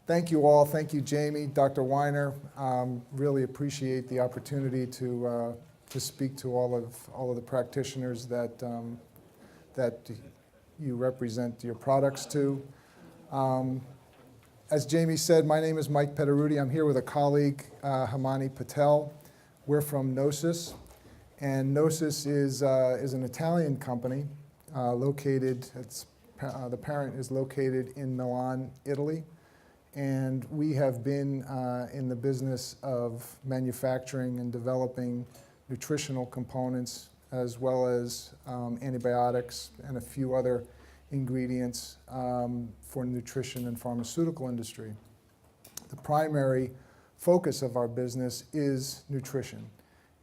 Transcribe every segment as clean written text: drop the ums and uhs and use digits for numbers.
Thank you all. Thank you, Jamie, Dr. Weiner. Really appreciate the opportunity to speak to all of the practitioners that you represent your products to. As Jamie said, my name is Mike Petteruti. I'm here with a colleague, Hamani Patel. We're from Gnosis, and Gnosis is an Italian company located. The parent is located in Milan, Italy. And we have been in the business of manufacturing and developing nutritional components as well as antibiotics and a few other ingredients for nutrition and pharmaceutical industry. The primary focus of our business is nutrition.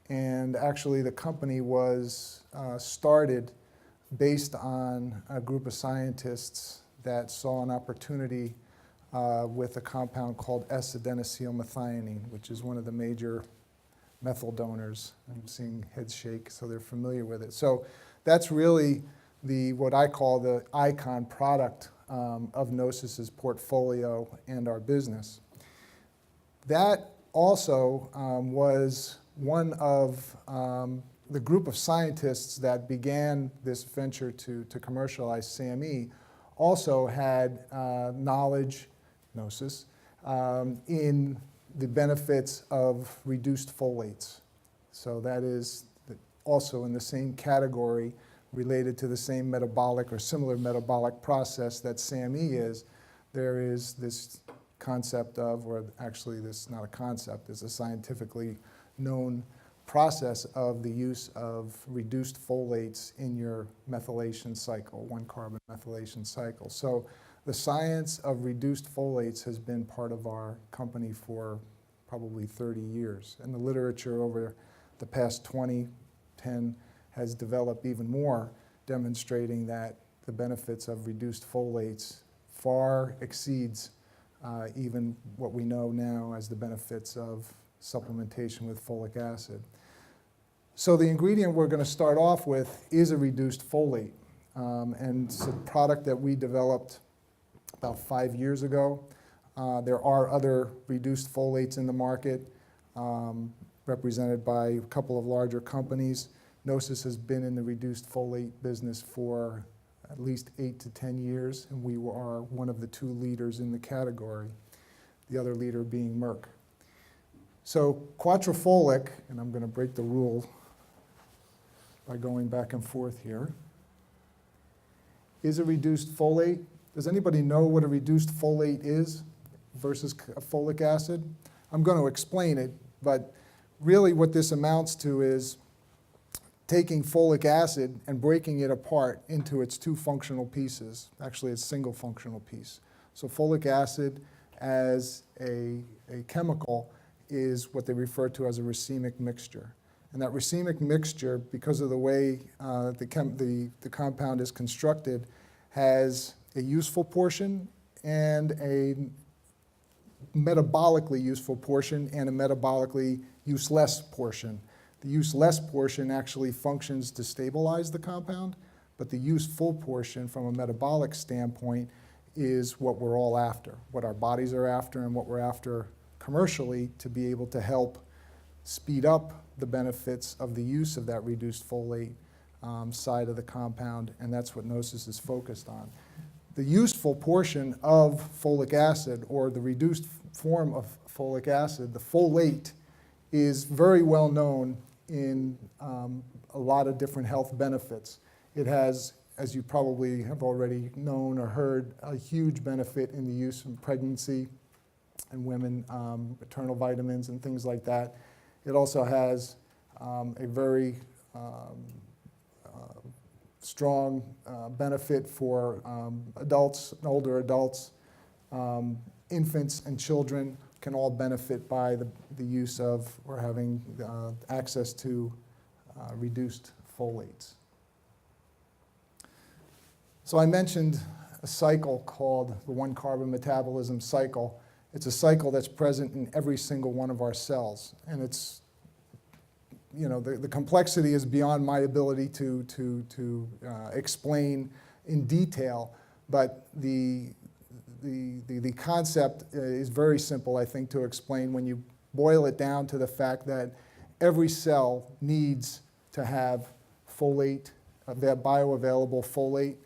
And actually the company was started based on a group of scientists that saw an opportunity with a compound called S-adenosylmethionine, which is one of the major methyl donors. I'm seeing heads shake, so they're familiar with it. So that's really what I call the icon product of Gnosis's portfolio and our business. That also was one of the group of scientists that began this venture to commercialize SAMe also had knowledge, Gnosis, in the benefits of reduced folates. So that is also in the same category related to the same metabolic or similar metabolic process that SAMe is. There is this concept of, or actually this is not a concept, it's a scientifically known process of the use of reduced folates in your methylation cycle, one carbon methylation cycle. So the science of reduced folates has been part of our company for probably 30 years. And the literature over the past 10 has developed even more, demonstrating that the benefits of reduced folates far exceeds even what we know now as the benefits of supplementation with folic acid. So the ingredient we're going to start off with is a reduced folate. And it's a product that we developed about 5 years ago. There are other reduced folates in the market, represented by a couple of larger companies. Gnosis has been in the reduced folate business for at least 8 to 10 years, and we are one of the 2 leaders in the category, the other leader being Merck. So Quatrefolic, and I'm going to break the rule by going back and forth here, is a reduced folate. Does anybody know what a reduced folate is versus folic acid? I'm going to explain it, but really what this amounts to is taking folic acid and breaking it apart into its 2 functional pieces. Actually, it's a single functional piece. So folic acid as a chemical is what they refer to as a racemic mixture. And that racemic mixture, because of the way the compound is constructed, has a useful portion and a metabolically useful portion and a metabolically useless portion. The useless portion actually functions to stabilize the compound, but the useful portion from a metabolic standpoint is what we're all after, what our bodies are after and what we're after commercially to be able to help speed up the benefits of the use of that reduced folate side of the compound, and that's what Gnosis is focused on. The useful portion of folic acid, or the reduced form of folic acid, the folate, is very well known in a lot of different health benefits. It has, as you probably have already known or heard, a huge benefit in the use of pregnancy and women, maternal vitamins and things like that. It also has a very strong benefit for adults, older adults, infants and children can all benefit by the use of or having access to reduced folates. So I mentioned a cycle called the one carbon metabolism cycle. It's a cycle that's present in every single one of our cells, and it's, you know, the complexity is beyond my ability to explain in detail, but the the concept is very simple, I think, to explain when you boil it down to the fact that every cell needs to have folate, that bioavailable folate,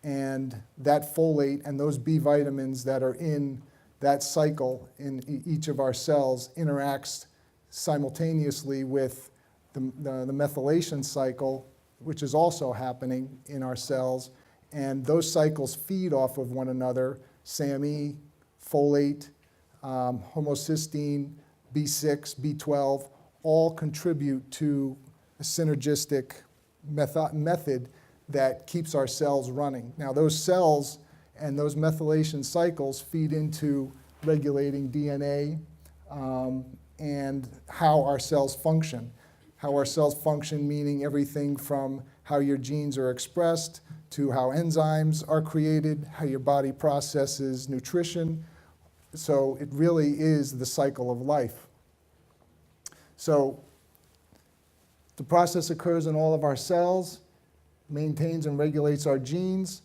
and that folate and those B vitamins that are in that cycle in each of our cells interacts simultaneously with the methylation cycle, which is also happening in our cells, and those cycles feed off of one another. SAMe, folate, homocysteine, B6, B12, all contribute to a synergistic method that keeps our cells running. Now those cells and those methylation cycles feed into regulating DNA and how our cells function. How our cells function meaning everything from how your genes are expressed to how enzymes are created, how your body processes nutrition. So it really is the cycle of life. So the process occurs in all of our cells, maintains and regulates our genes,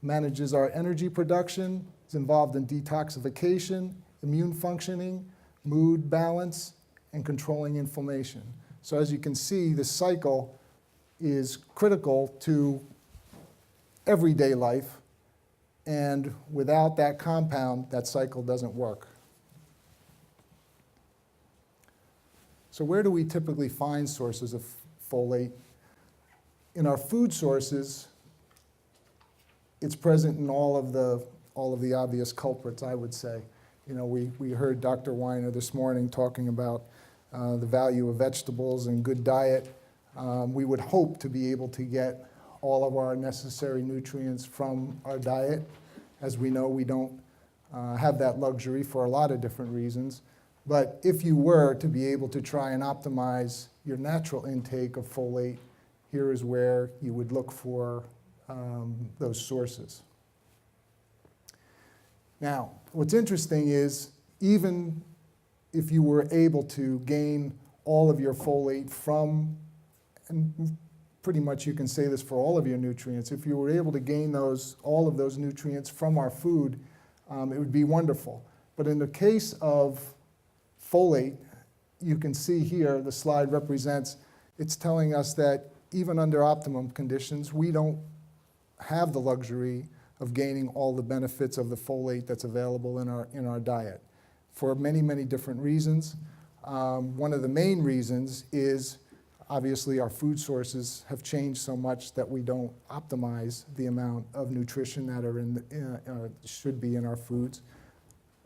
manages our energy production, is involved in detoxification, immune functioning, mood balance, and controlling inflammation. So as you can see, the cycle is critical to everyday life, and without that compound, that cycle doesn't work. So where do we typically find sources of folate? In our food sources, it's present in all of the obvious culprits, I would say. You know, we heard Dr. Weiner this morning talking about the value of vegetables and good diet. We would hope to be able to get all of our necessary nutrients from our diet. As we know, we don't have that luxury for a lot of different reasons. But if you were to be able to try and optimize your natural intake of folate, here is where you would look for those sources. Now, what's interesting is even if you were able to gain all of your folate from, and pretty much you can say this for all of your nutrients, if you were able to gain all of those nutrients from our food, it would be wonderful. But in the case of folate, you can see here, the slide represents, it's telling us that even under optimum conditions, we don't have the luxury of gaining all the benefits of the folate that's available in our diet for many, many different reasons. One of the main reasons is obviously our food sources have changed so much that we don't optimize the amount of nutrition that are should be in our foods.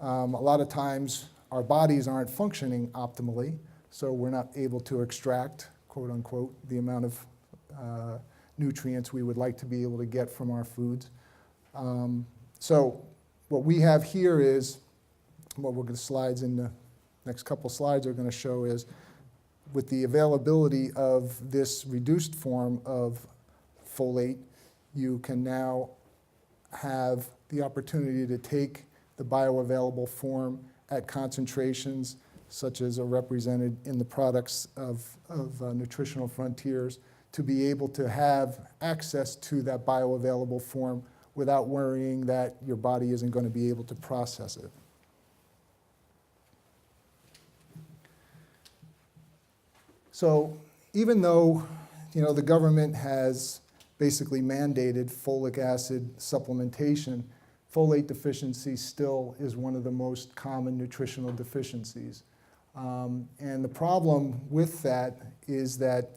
A lot of times our bodies aren't functioning optimally, so we're not able to extract, quote unquote, the amount of nutrients we would like to be able to get from our foods. So what we have here is, what we're going to slides in the next couple slides are going to show is, with the availability of this reduced form of folate, you can now have the opportunity to take the bioavailable form at concentrations such as are represented in the products of Nutritional Frontiers, to be able to have access to that bioavailable form without worrying that your body isn't going to be able to process it. So even though, you know, the government has basically mandated folic acid supplementation, folate deficiency still is one of the most common nutritional deficiencies. And the problem with that is that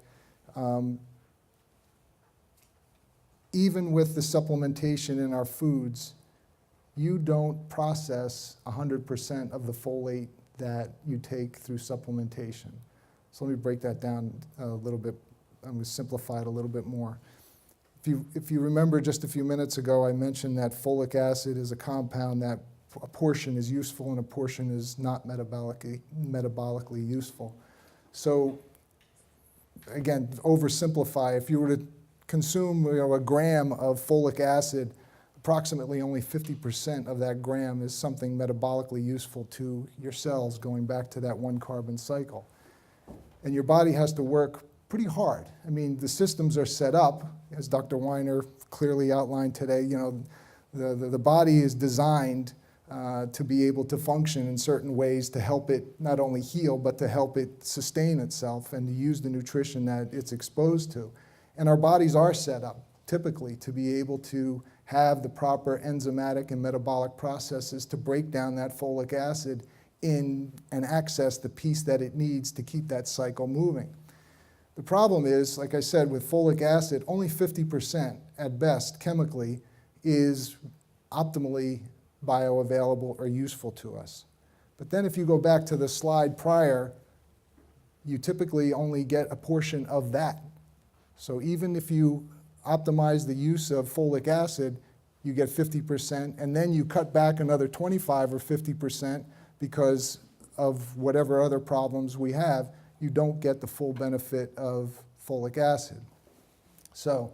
even with the supplementation in our foods, you don't process 100% of the folate that you take through supplementation. So let me break that down a little bit. I'm going to simplify it a little bit more. If you remember just a few minutes ago, I mentioned that folic acid is a compound that a portion is useful and a portion is not metabolically useful. So again, oversimplify, if you were to consume a gram of folic acid, approximately only 50% of that gram is something metabolically useful to your cells, going back to that one carbon cycle. And your body has to work pretty hard. I mean, the systems are set up, as Dr. Weiner clearly outlined today, you know, the body is designed to be able to function in certain ways to help it not only heal, but to help it sustain itself and to use the nutrition that it's exposed to. And our bodies are set up typically to be able to have the proper enzymatic and metabolic processes to break down that folic acid in and access the piece that it needs to keep that cycle moving. The problem is, like I said, with folic acid, only 50% at best chemically is optimally bioavailable or useful to us. But then if you go back to the slide prior, you typically only get a portion of that. So even if you optimize the use of folic acid, you get 50%, and then you cut back another 25 or 50% because of whatever other problems we have, you don't get the full benefit of folic acid. So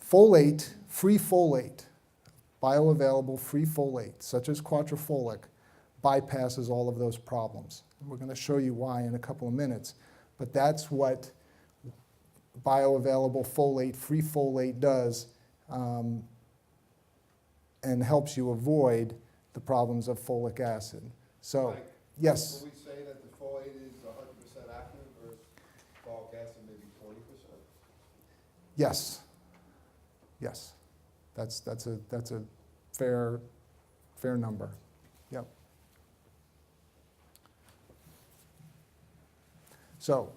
folate, free folate, bioavailable free folate, such as Quatrefolic, bypasses all of those problems. And we're going to show you why in a couple of minutes. But that's what bioavailable folate, free folate does, and helps you avoid the problems of folic acid. So, Mike, yes? Will we say that the folate is 100% active versus folic acid maybe 20%? Yes. Yes. That's a fair number. Yep. So,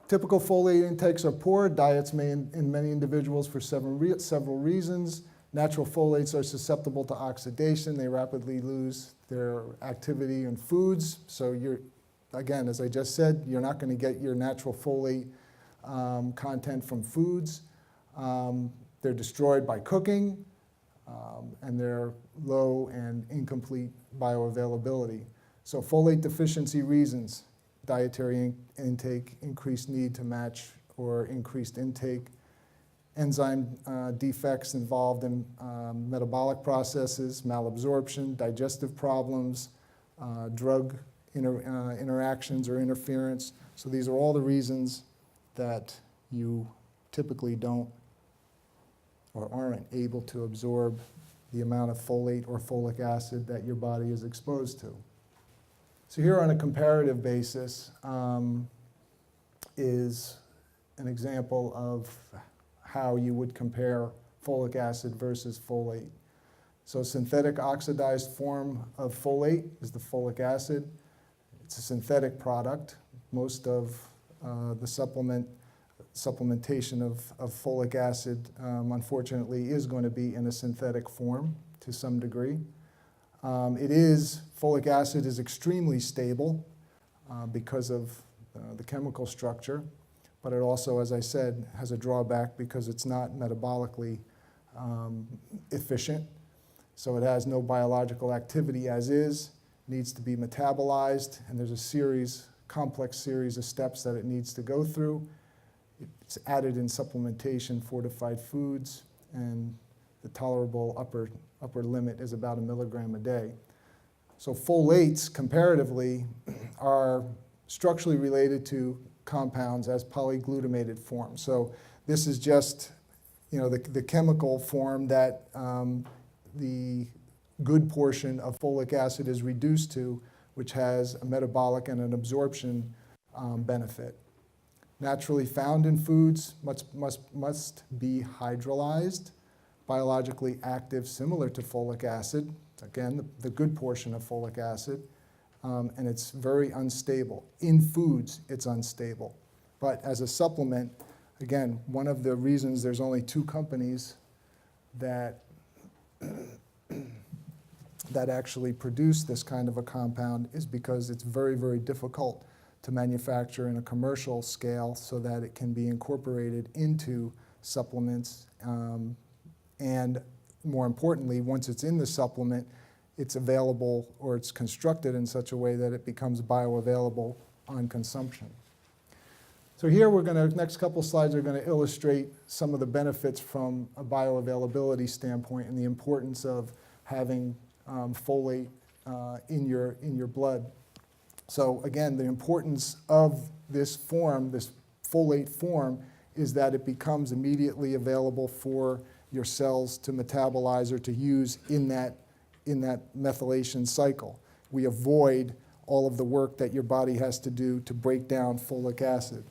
typical folate intakes are poor. Diets may, in many individuals, for several reasons. Natural folates are susceptible to oxidation. They rapidly lose their activity in foods. So you're, again, as I just said, you're not going to get your natural folate content from foods. They're destroyed by cooking, and they're low and incomplete bioavailability. So folate deficiency reasons: dietary intake, increased need to match or increased intake, enzyme defects involved in metabolic processes, malabsorption, digestive problems, drug interactions or interference. So these are all the reasons that you typically don't or aren't able to absorb the amount of folate or folic acid that your body is exposed to. So here on a comparative basis is an example of how you would compare folic acid versus folate. So synthetic oxidized form of folate is the folic acid. It's a synthetic product. Most of the supplementation of folic acid, unfortunately, is going to be in a synthetic form to some degree. Folic acid is extremely stable because of the chemical structure, but it also, as I said, has a drawback because it's not metabolically efficient. So it has no biological activity as is, needs to be metabolized, and there's a complex series of steps that it needs to go through. It's added in supplementation, fortified foods, and the tolerable upper limit is about 1 milligram a day. So folates, comparatively, are structurally related to compounds as polyglutamated forms. So this is just, the chemical form that the good portion of folic acid is reduced to, which has a metabolic and an absorption benefit. Naturally found in foods, must be hydrolyzed, biologically active, similar to folic acid. Again, the good portion of folic acid, and it's very unstable. In foods, it's unstable. But as a supplement, again, one of the reasons there's only 2 companies that actually produce this kind of a compound is because it's very, very difficult to manufacture in a commercial scale so that it can be incorporated into supplements. And more importantly, once it's in the supplement, it's available or it's constructed in such a way that it becomes bioavailable on consumption. So here next couple slides are going to illustrate some of the benefits from a bioavailability standpoint and the importance of having folate in your blood. So again, the importance of this form, this folate form, is that it becomes immediately available for your cells to metabolize or to use in that methylation cycle. We avoid all of the work that your body has to do to break down folic acid.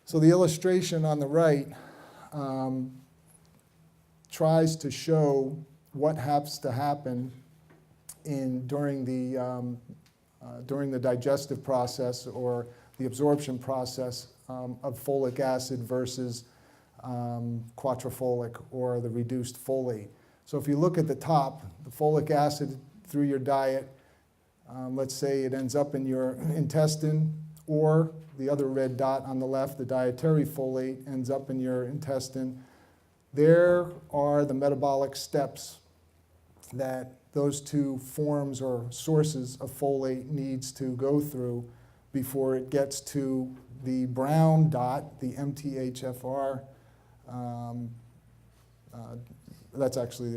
So the illustration on the right tries to show what has to happen during the digestive process or the absorption process of folic acid versus quatrefolic or the reduced folate. So if you look at the top, the folic acid through your diet, let's say it ends up in your intestine, or the other red dot on the left, the dietary folate, ends up in your intestine. There are the metabolic steps that those two forms or sources of folate needs to go through before it gets to the brown dot, the MTHFR. That's actually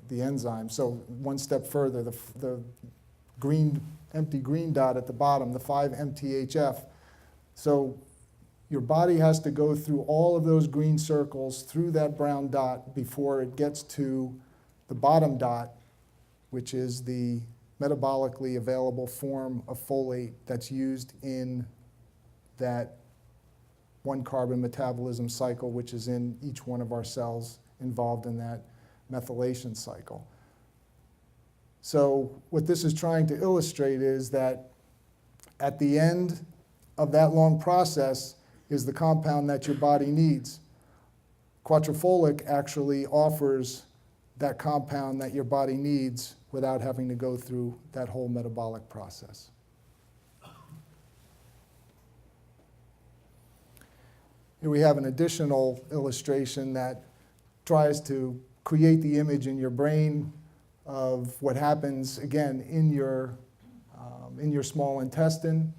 the enzyme. So one step further, the empty green dot at the bottom, the 5-MTHF. So your body has to go through all of those green circles through that brown dot before it gets to the bottom dot, which is the metabolically available form of folate that's used in that one carbon metabolism cycle, which is in each one of our cells involved in that methylation cycle. So what this is trying to illustrate is that at the end of that long process is the compound that your body needs. Quatrefolic actually offers that compound that your body needs without having to go through that whole metabolic process. Here we have an additional illustration that tries to create the image in your brain of what happens, again, in your small intestine,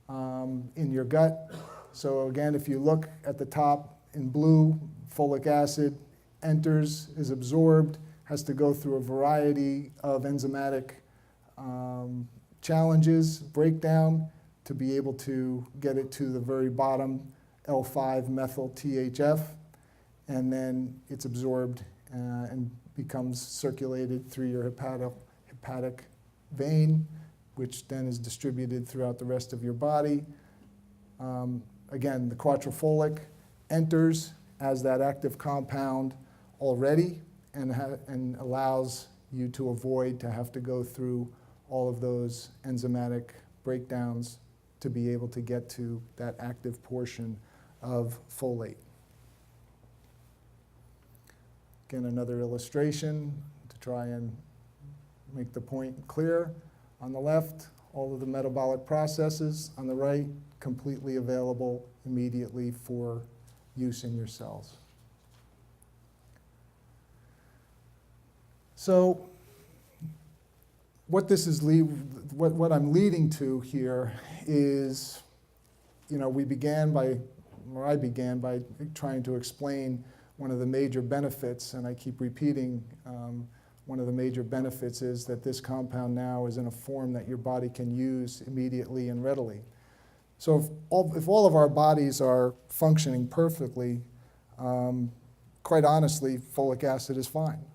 in your gut. So again, if you look at the top in blue, folic acid enters, is absorbed, has to go through a variety of enzymatic challenges, breakdown, to be able to get it to the very bottom, L5-methyl-THF, and then it's absorbed and becomes circulated through your hepatic vein, which then is distributed throughout the rest of your body. Again, the quatrefolic enters as that active compound already and allows you to avoid to have to go through all of those enzymatic breakdowns to be able to get to that active portion of folate. Again, another illustration to try and make the point clear. On the left, all of the metabolic processes. On the right, completely available immediately for use in your cells. So what this is what I'm leading to here is, I began by trying to explain one of the major benefits, and I keep repeating, one of the major benefits is that this compound now is in a form that your body can use immediately and readily. So if all of our bodies are functioning perfectly, quite honestly, folic acid is fine,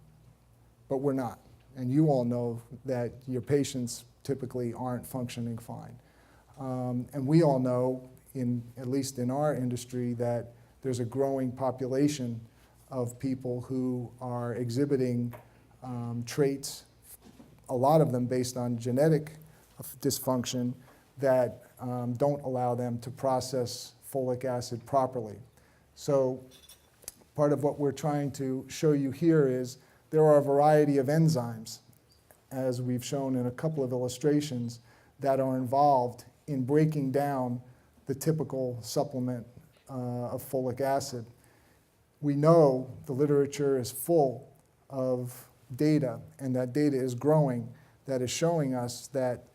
but we're not. And you all know that your patients typically aren't functioning fine. And we all know, at least in our industry, that there's a growing population of people who are exhibiting traits, a lot of them based on genetic dysfunction, that don't allow them to process folic acid properly. So part of what we're trying to show you here is there are a variety of enzymes, as we've shown in a couple of illustrations, that are involved in breaking down the typical supplement of folic acid. We know the literature is full of data, and that data is growing, that is showing us that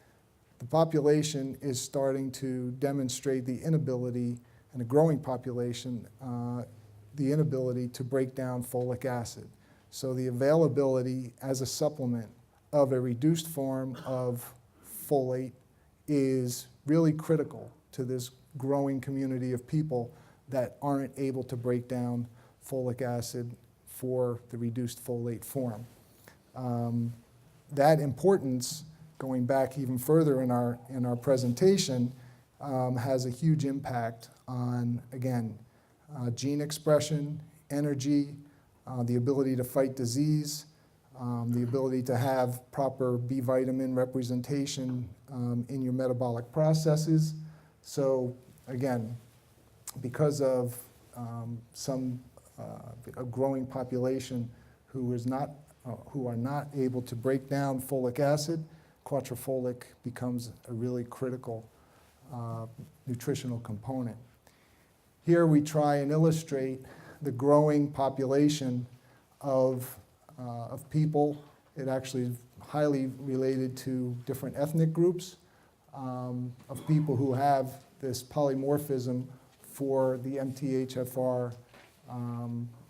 the population is starting to demonstrate the inability, and a growing population, the inability to break down folic acid. So the availability as a supplement of a reduced form of folate is really critical to this growing community of people that aren't able to break down folic acid for the reduced folate form. That importance, going back even further in our presentation, has a huge impact on, again, gene expression, energy, the ability to fight disease, the ability to have proper B vitamin representation in your metabolic processes. So again, because of a growing population who are not able to break down folic acid, Quatrefolic becomes a really critical nutritional component. Here we try and illustrate the growing population of people. It actually is highly related to different ethnic groups of people who have this polymorphism for the MTHFR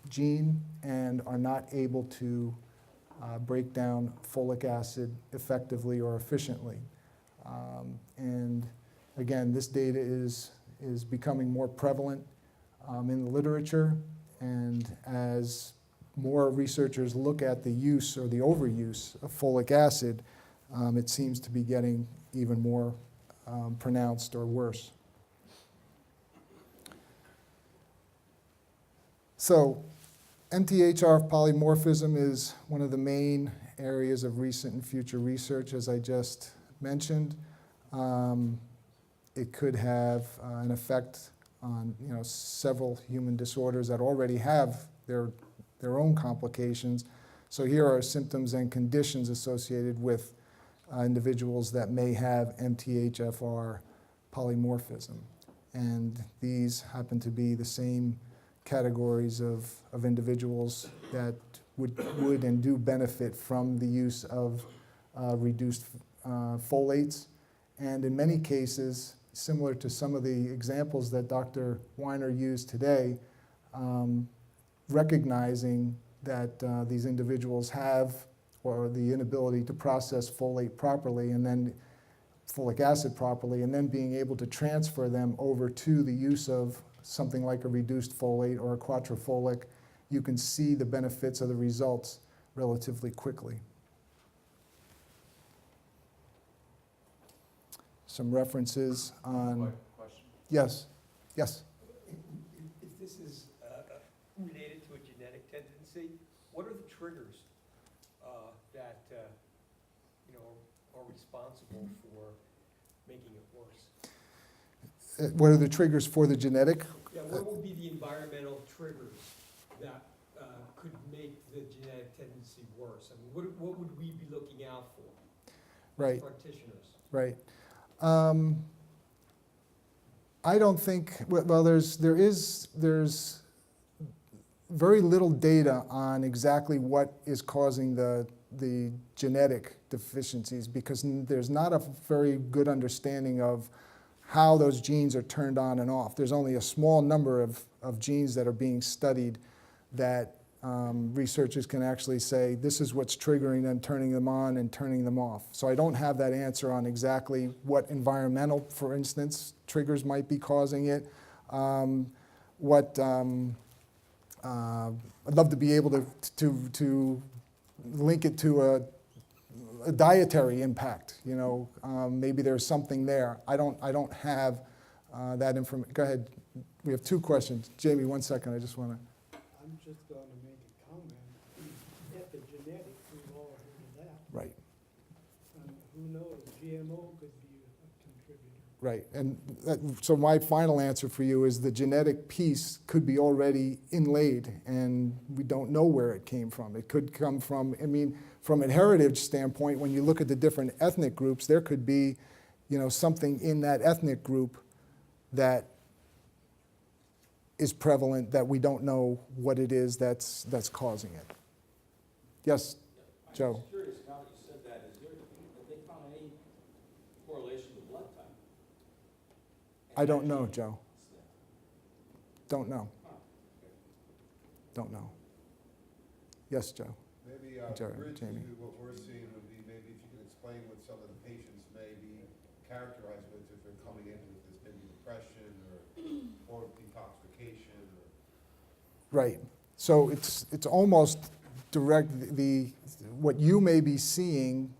gene and are not able to break down folic acid effectively or efficiently. And again, this data is becoming more prevalent in the literature, and as more researchers look at the use or the overuse of folic acid, it seems to be getting even more pronounced or worse. So MTHR polymorphism is one of the main areas of recent and future research, as I just mentioned. It could have an effect on several human disorders that already have their own complications. So here are symptoms and conditions associated with individuals that may have MTHFR polymorphism. And these happen to be the same categories of individuals that would and do benefit from the use of reduced folates. And in many cases, similar to some of the examples that Dr. Weiner used today, recognizing that these individuals have or the inability to process folate properly and then folic acid properly, and then being able to transfer them over to the use of something like a reduced folate or a quatrefolic, you can see the benefits of the results relatively quickly. Some references on... Question? Yes, yes. If this is related to a genetic tendency, what are the triggers that are responsible for making it worse? What are the triggers for the genetic? Yeah, what would be the environmental triggers that could make the genetic tendency worse? I mean, what would we be looking out for as Right. practitioners? Right. I don't think, well, there's very little data on exactly what is causing the genetic deficiencies, because there's not a very good understanding of how those genes are turned on and off. There's only a small number of genes that are being studied that researchers can actually say, this is what's triggering them, turning them on and turning them off. So I don't have that answer on exactly what environmental, for instance, triggers might be causing it. I'd love to be able to link it to a dietary impact. Maybe there's something there. I don't have that information. Go ahead. We have two questions. Jamie, 1 second. I just want to. I'm just going to make a comment. Epigenetics, we've all heard of that. Right. Who knows? GMO could be a contributor. Right. And so my final answer for you is the genetic piece could be already inlaid, and we don't know where it came from. It could come from, from a heritage standpoint, when you look at the different ethnic groups, there could be, something in that ethnic group that is prevalent that we don't know what it is that's causing it. Yes, Joe? I'm just curious, now that you said that, have they found any correlation with blood type? I don't know, Joe. Don't know. Oh, okay. Don't know. Yes, Joe? Maybe bridge Jamie. to what we're seeing would be maybe if you can explain what some of the patients may be characterized with if they're coming in with this maybe depression or detoxification. medication or? Right. So it's almost direct, what you may be seeing,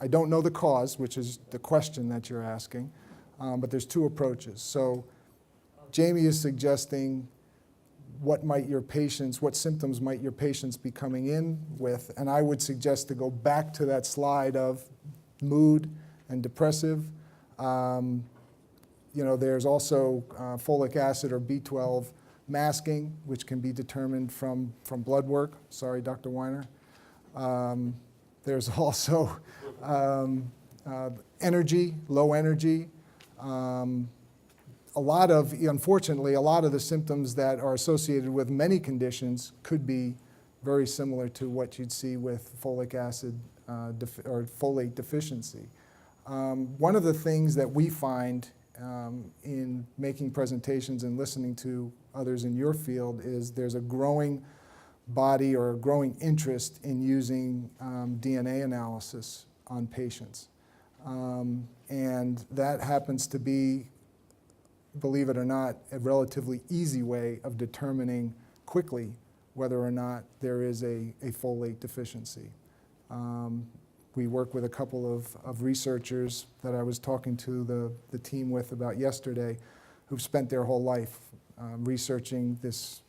I don't know the cause, which is the question that you're asking, but there's two approaches. So Jamie is suggesting what symptoms might your patients be coming in with, and I would suggest to go back to that slide of mood and depressive. There's also folic acid or B12 masking, which can be determined from blood work. Sorry, Dr. Weiner. There's also energy, low energy. Unfortunately, a lot of the symptoms that are associated with many conditions could be very similar to what you'd see with folic acid or folate deficiency. One of the things that we find in making presentations and listening to others in your field is there's a growing body or a growing interest in using DNA analysis on patients. And that happens to be, believe it or not, a relatively easy way of determining quickly whether or not there is a folate deficiency. We work with a couple of researchers that I was talking to the team with about yesterday who've spent their whole life researching this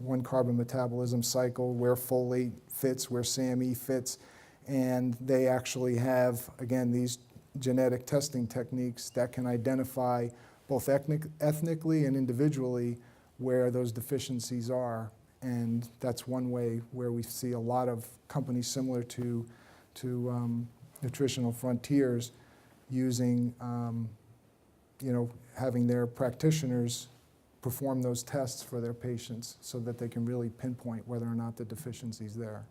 one carbon metabolism cycle, where folate fits, where SAMe fits, and they actually have, again, these genetic testing techniques that can identify both ethnically and individually where those deficiencies are. And that's one way where we see a lot of companies similar to Nutritional Frontiers using, having their practitioners perform those tests for their patients so that they can really pinpoint whether or not the deficiency is there.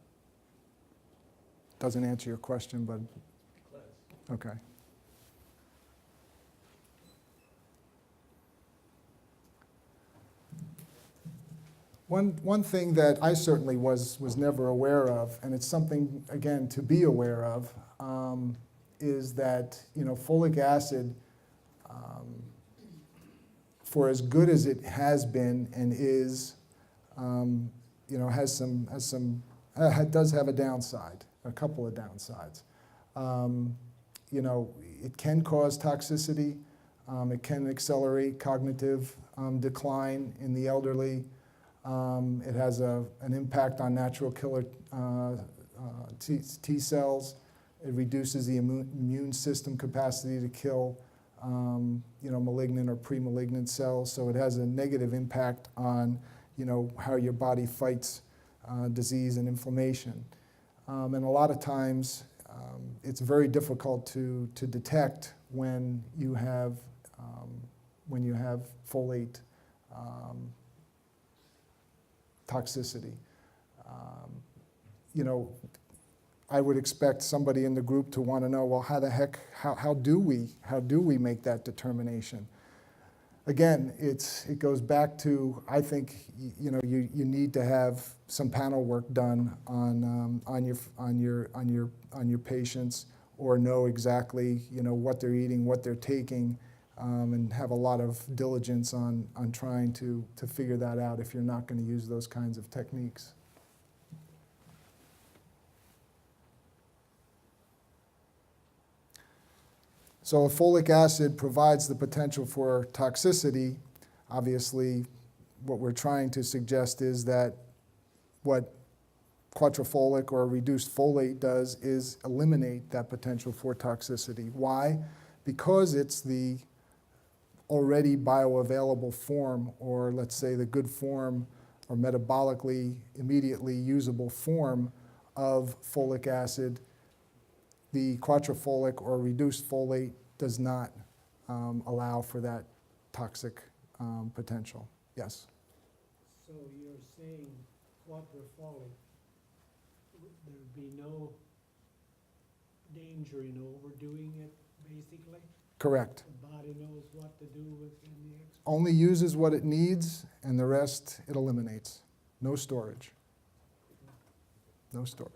Doesn't answer your question, but okay. One thing that I certainly was never aware of, and it's something, again, to be aware of, is that, folic acid, for as good as it has been and is, does have a downside, a couple of downsides. It can cause toxicity. It can accelerate cognitive decline in the elderly. It has an impact on natural killer T cells. It reduces the immune system capacity to kill, malignant or pre-malignant cells. So it has a negative impact on, how your body fights disease and inflammation. And a lot of times, it's very difficult to detect when you have folate toxicity. I would expect somebody in the group to want to know, well, how do we make that determination? Again, it goes back to, I think, you need to have some panel work done on your patients, or know exactly, what they're eating, what they're taking, and have a lot of diligence on trying to figure that out if you're not going to use those kinds of techniques. So if folic acid provides the potential for toxicity, obviously what we're trying to suggest is that what Quatrefolic or reduced folate does is eliminate that potential for toxicity. Why? Because it's the already bioavailable form, or let's say the good form or metabolically immediately usable form of folic acid. The quatrefolic or reduced folate does not allow for that toxic potential. Yes? So you're saying quatrefolic, there'd be no danger in overdoing it, basically? Correct. The body knows what to do within the Only uses what it needs, and the rest it eliminates. No storage. No storage.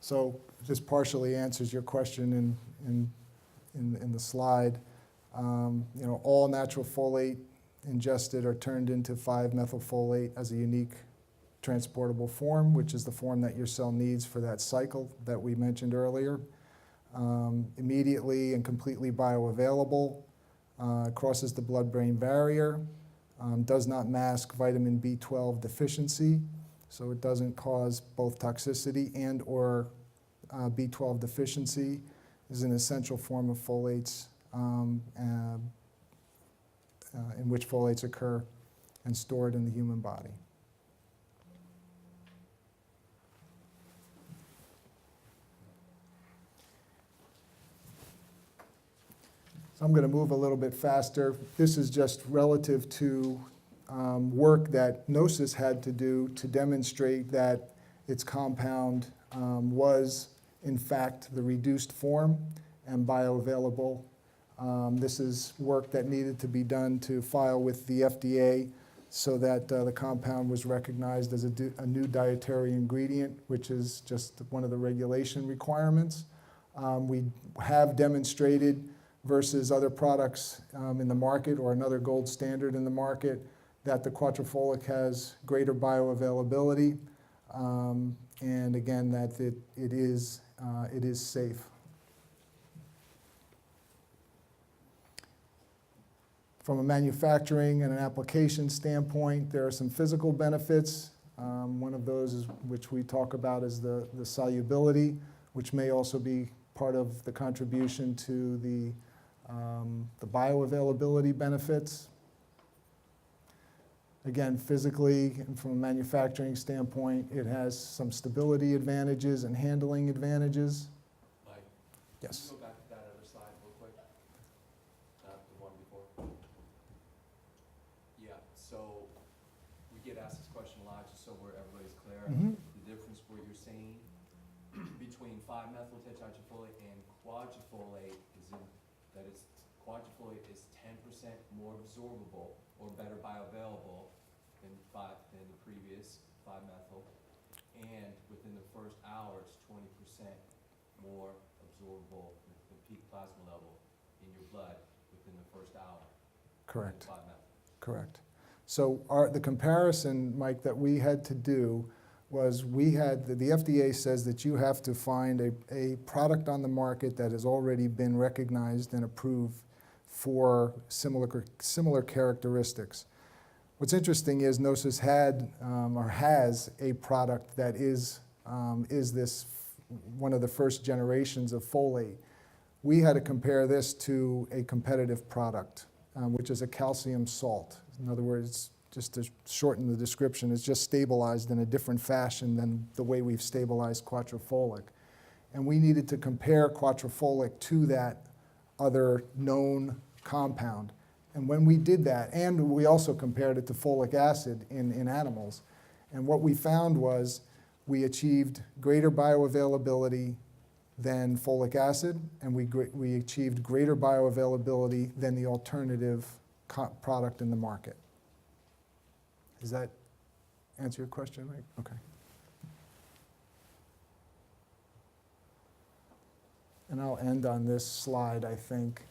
So this partially answers your question in the slide. All natural folate ingested are turned into 5-methylfolate as a unique transportable form, which is the form that your cell needs for that cycle that we mentioned earlier. Immediately and completely bioavailable, crosses the blood-brain barrier, does not mask vitamin B12 deficiency, so it doesn't cause both toxicity and or B12 deficiency, is an essential form of folates in which folates occur and stored in the human body. So I'm going to move a little bit faster. This is just relative to work that Gnosis had to do to demonstrate that its compound was, in fact, the reduced form and bioavailable. This is work that needed to be done to file with the FDA so that the compound was recognized as a new dietary ingredient, which is just one of the regulation requirements. We have demonstrated versus other products in the market or another gold standard in the market that the Quatrefolic has greater bioavailability, and again that it is safe. From a manufacturing and an application standpoint, there are some physical benefits. One of those is, which we talk about, is the solubility, which may also be part of the contribution to the bioavailability benefits. Again, physically and from a manufacturing standpoint, it has some stability advantages and handling advantages. Mike, Yes. can you go back to that other slide real quick? Not the one before. Yeah, so we get asked this question a lot, just so everybody's clear. Mhm. The difference where you're saying between 5-methyl tetrahydrofolate and quadrifolate is in that it's quadrifolate is 10% more absorbable or better bioavailable than the previous 5-methyl, and within the first hour it's 20% more absorbable the peak plasma level in your blood within the first hour. Correct. 5-methyl. Correct. So the comparison, Mike, that we had to do was the FDA says that you have to find a product on the market that has already been recognized and approved for similar characteristics. What's interesting is Gnosis had or has a product that is this one of the first generations of folate. We had to compare this to a competitive product, which is a calcium salt. In other words, just to shorten the description, it's just stabilized in a different fashion than the way we've stabilized Quatrefolic. And we needed to compare Quatrefolic to that other known compound. And when we did that, and we also compared it to folic acid in animals, and what we found was we achieved greater bioavailability than folic acid, and we achieved greater bioavailability than the alternative product in the market. Does that answer your question, Mike? Okay. And I'll end on this slide, I think.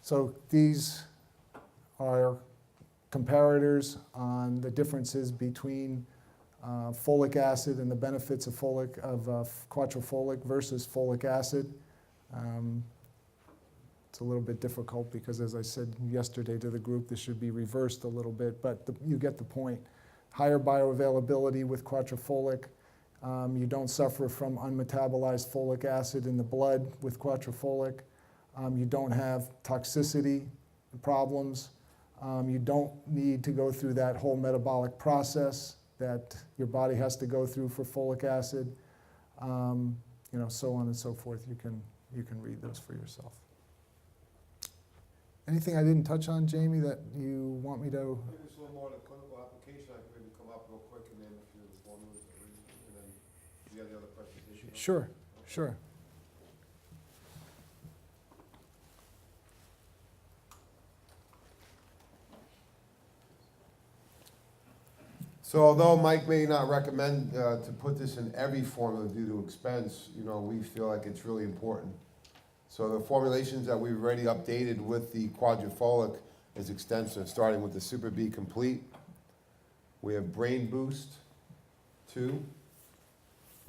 So these are comparators on the differences between folic acid and the benefits of Quatrefolic versus folic acid. It's a little bit difficult because, as I said yesterday to the group, this should be reversed a little bit, but you get the point. Higher bioavailability with Quatrefolic. You don't suffer from unmetabolized folic acid in the blood with Quatrefolic. You don't have toxicity problems. You don't need to go through that whole metabolic process that your body has to go through for folic acid. So on and so forth. You can read those for yourself. Anything I didn't touch on, Jamie, that you want me to? Maybe it's a little more of the clinical application, I can maybe come up real quick and then if you're the formulas, and then do you have the other presentation? Sure, sure. So although Mike may not recommend to put this in every formula due to expense, you know, we feel like it's really important. So the formulations that we've already updated with the Quatrefolic is extensive, starting with the Super B Complete. We have Brain Boost 2.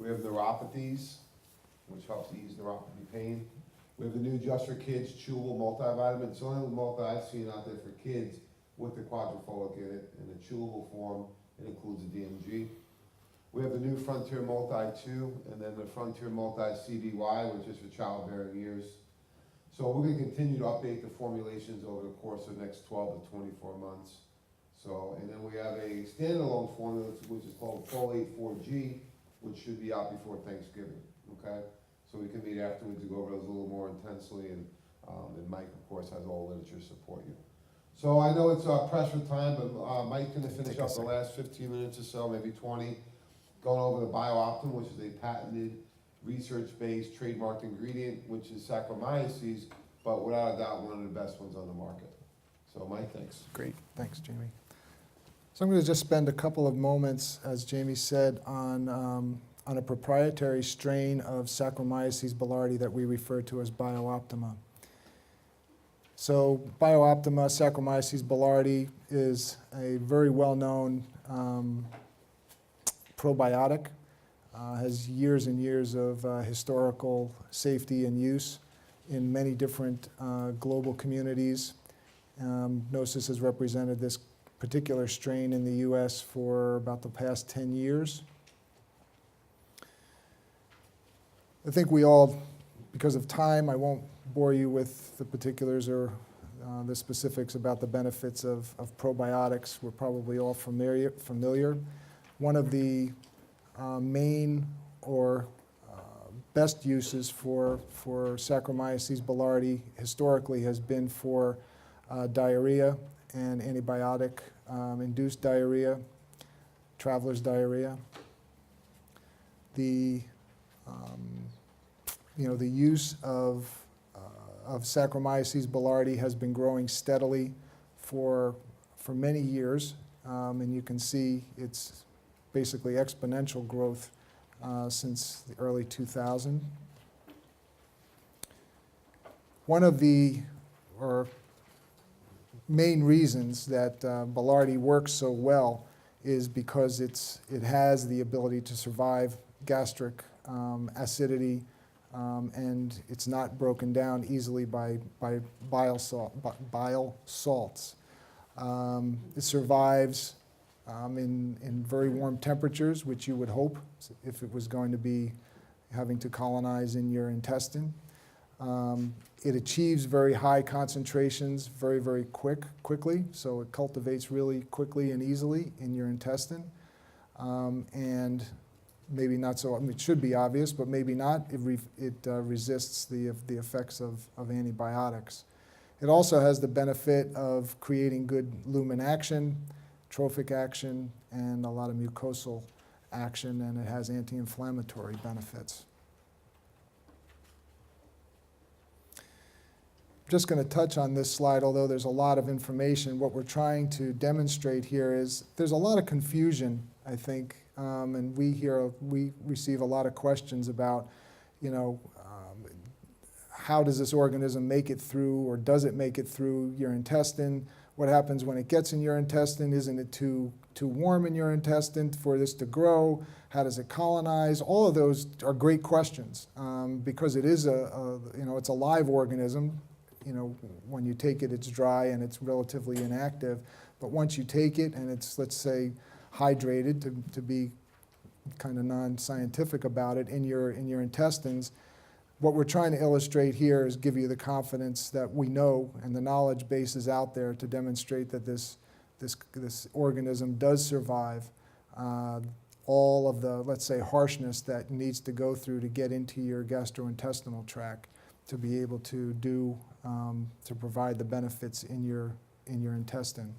We have neuropathies, which helps ease neuropathy pain. We have the new Just for Kids chewable multivitamin. It's the only multi I've seen out there for kids with the Quatrefolic in it, in a chewable form. It includes a DMG. We have the new Frontier Multi 2, and then the Frontier Multi CBY, which is for childbearing years. So we're gonna continue to update the formulations over the course of the next 12 to 24 months. So, and then we have a standalone formula, which is called Folate 4G, which should be out before Thanksgiving, okay? So we can meet afterwards to go over those a little more intensely, and Mike, of course, has all the literature to support you. So I know it's pressed for time, but Mike's gonna finish up the last 15 minutes or so, maybe 20, going over the BioOptim, which is a patented, research-based, trademarked ingredient, which is Saccharomyces, but without a doubt, one of the best ones on the market. So Mike, thanks. Great, thanks, Jamie. So I'm going to just spend a couple of moments, as Jamie said, on a proprietary strain of Saccharomyces boulardii that we refer to as BioOptima. So BioOptima, Saccharomyces boulardii, is a very well-known probiotic. Has years and years of historical safety and use in many different global communities. Gnosis has represented this particular strain in the U.S. for about the past 10 years. I think we all, because of time, I won't bore you with the particulars or the specifics about the benefits of probiotics. We're probably all familiar. One of the main or best uses for Saccharomyces boulardii historically has been for diarrhea and antibiotic-induced diarrhea, traveler's diarrhea. The use of Saccharomyces boulardii has been growing steadily for many years, and you can see it's basically exponential growth since the early 2000s. One of the main reasons that Boulardii works so well is because it has the ability to survive gastric acidity, and it's not broken down easily by bile salts. It survives in very warm temperatures, which you would hope if it was going to be having to colonize in your intestine. It achieves very high concentrations very, very quickly, so it cultivates really quickly and easily in your intestine. And maybe not so, I mean, it should be obvious, but maybe not, it resists the effects of antibiotics. It also has the benefit of creating good lumen action, trophic action, and a lot of mucosal action, and it has anti-inflammatory benefits. Just going to touch on this slide, although there's a lot of information. What we're trying to demonstrate here is there's a lot of confusion, I think, and we receive a lot of questions about, how does this organism make it through, or does it make it through your intestine? What happens when it gets in your intestine? Isn't it too warm in your intestine for this to grow? How does it colonize? All of those are great questions because it is it's a live organism. When you take it, it's dry and it's relatively inactive. But once you take it and it's, let's say, hydrated, to be kind of non-scientific about it, in your intestines, what we're trying to illustrate here is give you the confidence that we know, and the knowledge base is out there to demonstrate that this organism does survive all of the, let's say, harshness that needs to go through to get into your gastrointestinal tract to be able to to provide the benefits in your intestine.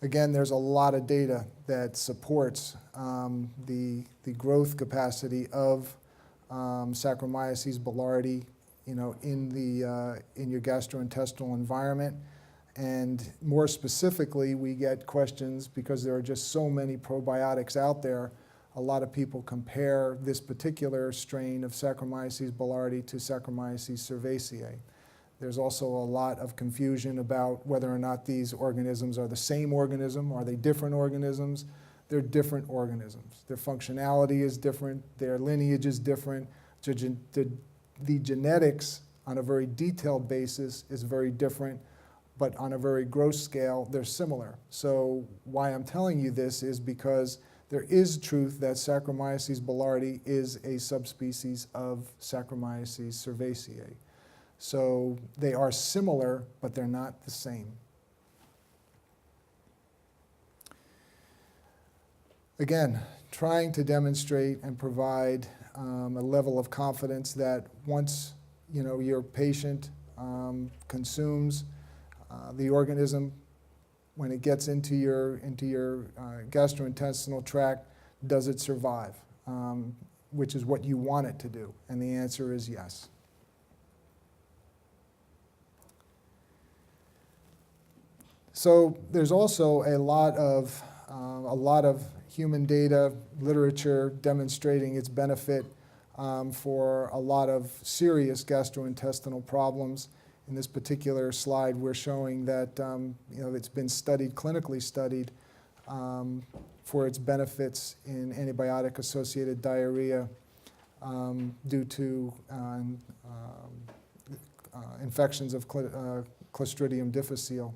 Again, there's a lot of data that supports the growth capacity of Saccharomyces boulardii, in your gastrointestinal environment, And more specifically, we get questions because there are just so many probiotics out there. A lot of people compare this particular strain of Saccharomyces boulardii to Saccharomyces cerevisiae. There's also a lot of confusion about whether or not these organisms are the same organism. Are they different organisms? They're different organisms. Their functionality is different. Their lineage is different. The genetics on a very detailed basis is very different, but on a very gross scale, they're similar. So why I'm telling you this is because there is truth that Saccharomyces boulardii is a subspecies of Saccharomyces cerevisiae. So they are similar, but they're not the same. Again, trying to demonstrate and provide a level of confidence that once your patient consumes the organism, when it gets into your gastrointestinal tract, does it survive? Which is what you want it to do, and the answer is yes. So there's also a lot of human data literature demonstrating its benefit for a lot of serious gastrointestinal problems. In this particular slide, we're showing that it's been studied, clinically studied, for its benefits in antibiotic-associated diarrhea due to infections of Clostridium difficile,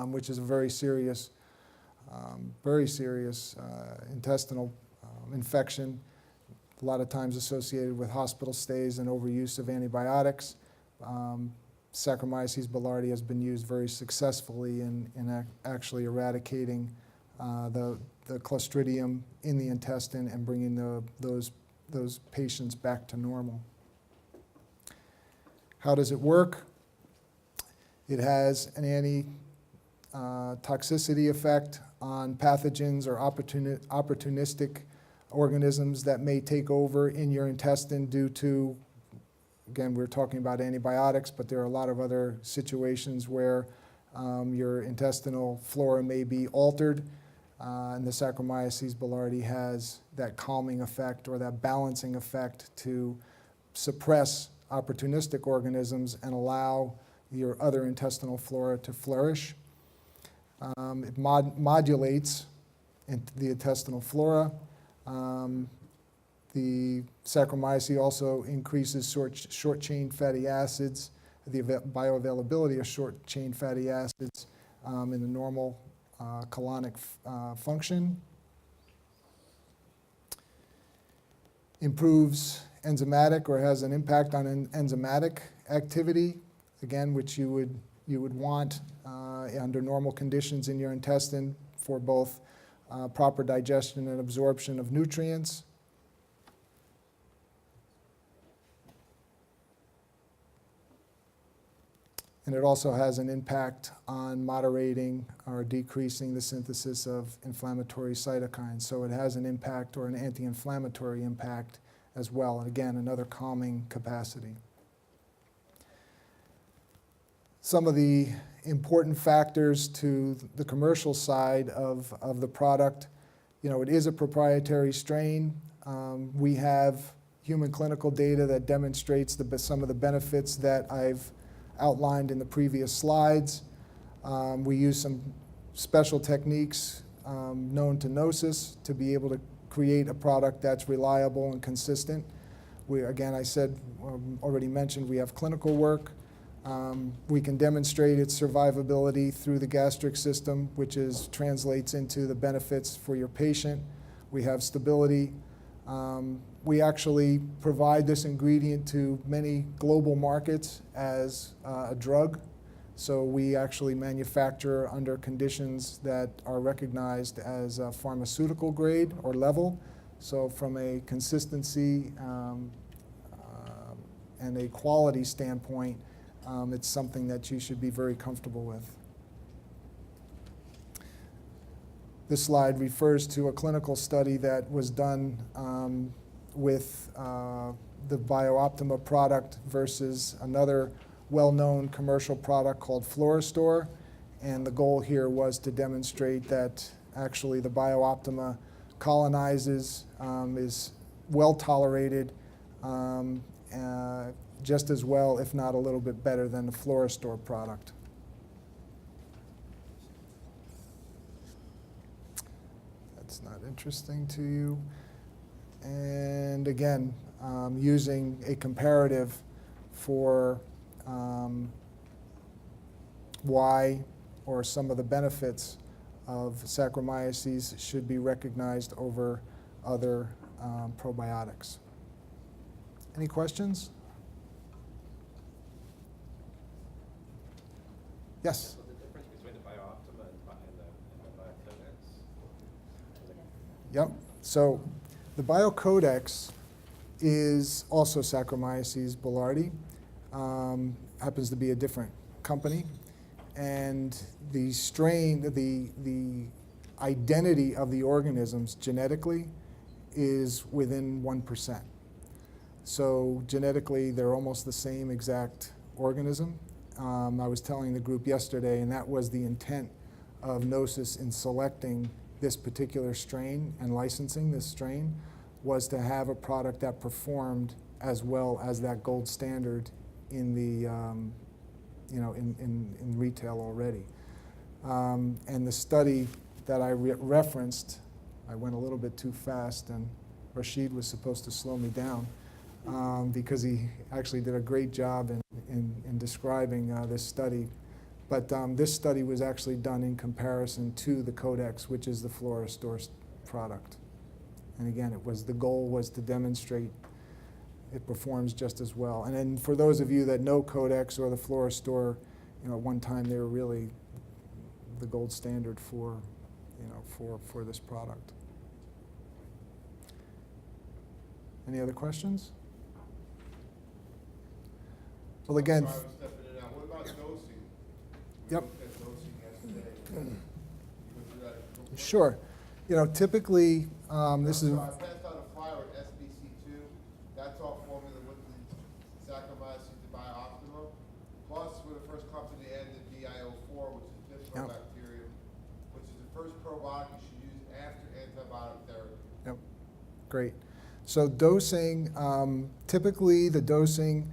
which is a very serious intestinal infection, a lot of times associated with hospital stays and overuse of antibiotics. Saccharomyces boulardii has been used very successfully in actually eradicating the Clostridium in the intestine and bringing those patients back to normal. How does it work? It has an anti-toxicity effect on pathogens or opportunistic organisms that may take over in your intestine due to, again, we're talking about antibiotics, but there are a lot of other situations where your intestinal flora may be altered, and the Saccharomyces boulardii has that calming effect or that balancing effect to suppress opportunistic organisms and allow your other intestinal flora to flourish. It modulates the intestinal flora. The Saccharomyces also increases short-chain fatty acids, the bioavailability of short-chain fatty acids in the normal colonic function. Improves enzymatic or has an impact on enzymatic activity, again, which you would want under normal conditions in your intestine for both proper digestion and absorption of nutrients. And it also has an impact on moderating or decreasing the synthesis of inflammatory cytokines. So it has an impact or an anti-inflammatory impact as well. And again, another calming capacity. Some of the important factors to the commercial side of the product, it is a proprietary strain. We have human clinical data that demonstrates some of the benefits that I've outlined in the previous slides. We use some special techniques known to Gnosis to be able to create a product that's reliable and consistent. Again, I already mentioned, we have clinical work. We can demonstrate its survivability through the gastric system, which translates into the benefits for your patient. We have stability. We actually provide this ingredient to many global markets as a drug. So we actually manufacture under conditions that are recognized as a pharmaceutical grade or level. So from a consistency and a quality standpoint, it's something that you should be very comfortable with. This slide refers to a clinical study that was done with the BioOptima product versus another well-known commercial product called Fluorostor, and the goal here was to demonstrate that actually the BioOptima colonizes, is well tolerated, just as well, if not a little bit better than the Fluorostor product. That's not interesting to you. And again, using a comparative for why or some of the benefits of Saccharomyces should be recognized over other probiotics. Any questions? Yes? So the difference between the BioOptima and the BioCodex? Yep. So the BioCodex is also Saccharomyces Boulardii. Happens to be a different company. And the strain, the identity of the organisms genetically is within 1%. So genetically, they're almost the same exact organism. I was telling the group yesterday, and that was the intent of Gnosis in selecting this particular strain and licensing this strain, was to have a product that performed as well as that gold standard in the in retail already. And the study that I referenced, I went a little bit too fast, and Rashid was supposed to slow me down because he actually did a great job in describing this study. But this study was actually done in comparison to the Codex, which is the Fluorostor product. And again, the goal was to demonstrate it performs just as well. And then for those of you that know Codex or the Fluorostor, at one time they were really the gold standard for this product. Any other questions? Well, again. Sorry, I was stepping in and out. What about dosing? We Yep. looked at dosing yesterday. You went through that real quick? Sure. Typically, this is. So I passed out a flyer with SBC2. That's all formula with the Saccharomyces to BioOptima. Plus, we're the first company to add the DIO4, which is Yep. bifidobacterium, which is the first probiotic you should use after antibiotic therapy. Yep. Great. So dosing, typically the dosing,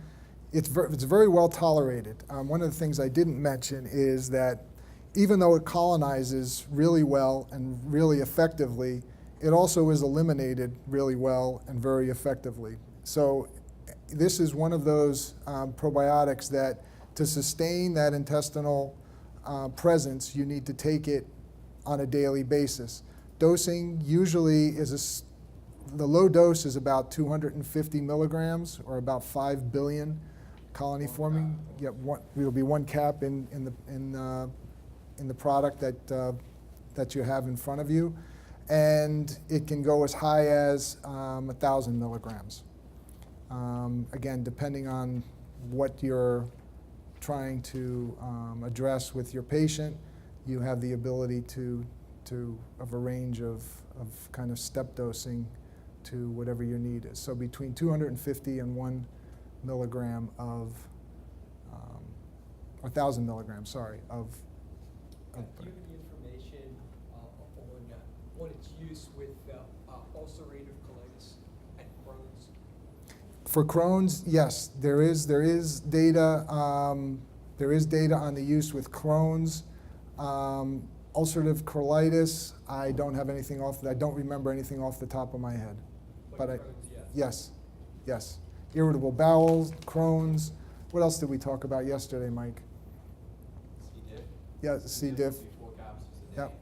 it's very well tolerated. One of the things I didn't mention is that even though it colonizes really well and really effectively, it also is eliminated really well and very effectively. So this is one of those probiotics that to sustain that intestinal presence, you need to take it on a daily basis. Dosing usually is the low dose is about 250 milligrams, or about 5 billion colony forming. Yep, it'll be one cap in the product that you have in front of you, and it can go as high as 1,000 milligrams. Again, depending on what you're trying to address with your patient, you have the ability of a range of kind of step dosing to whatever your need is. So between 250 and 1 milligram of, 1,000 milligrams, sorry, of. Do you have any information on its use with ulcerative colitis and Crohn's? For Crohn's, yes, there is data. There is data on the use with Crohn's. Ulcerative colitis, I don't have anything I don't remember anything off the top of my head. But Crohn's, yes. Irritable bowels, Crohn's. What else did we talk about yesterday, Mike? C. diff. Yeah, C. diff. 4 capsules a day. Yep.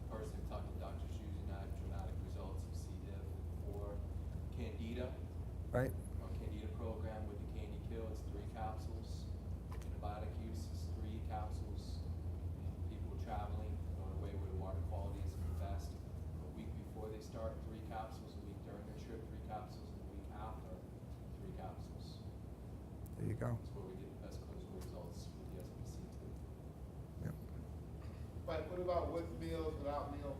Personally, talked to doctors using that, dramatic results of C. diff. For Candida, Right. our Candida program with the Candy Kill, it's 3 capsules. Antibiotic use is 3 capsules. People traveling, going away where the water quality isn't the best. A week before they start, 3 capsules. A week during their trip, 3 capsules. And a week after, 3 capsules. There you go. That's where we get the best clinical results with the SBC2. Yep. But what about with meals, without meals?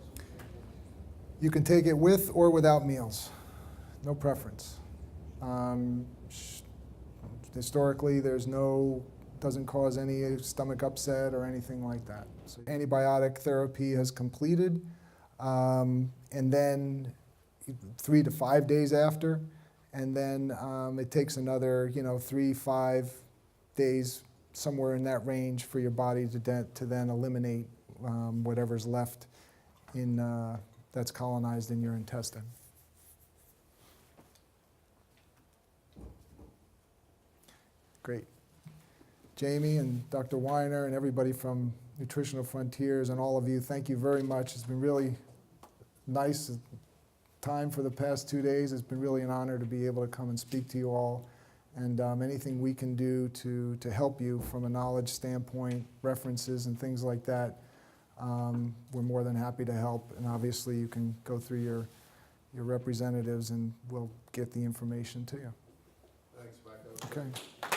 You can take it with or without meals. No preference. historically, doesn't cause any stomach upset or anything like that. So antibiotic therapy has completed, and then 3 to 5 days after, and then it takes another 3-5 days, somewhere in that range, for your body to then eliminate whatever's left that's colonized in your intestine. Great. Jamie and Dr. Weiner and everybody from Nutritional Frontiers and all of you, thank you very much. It's been really nice time for the past 2 days. It's been really an honor to be able to come and speak to you all. And anything we can do to help you from a knowledge standpoint, references and things like that, we're more than happy to help. And obviously you can go through your representatives and we'll get the information to you. Thanks, Mike. Okay.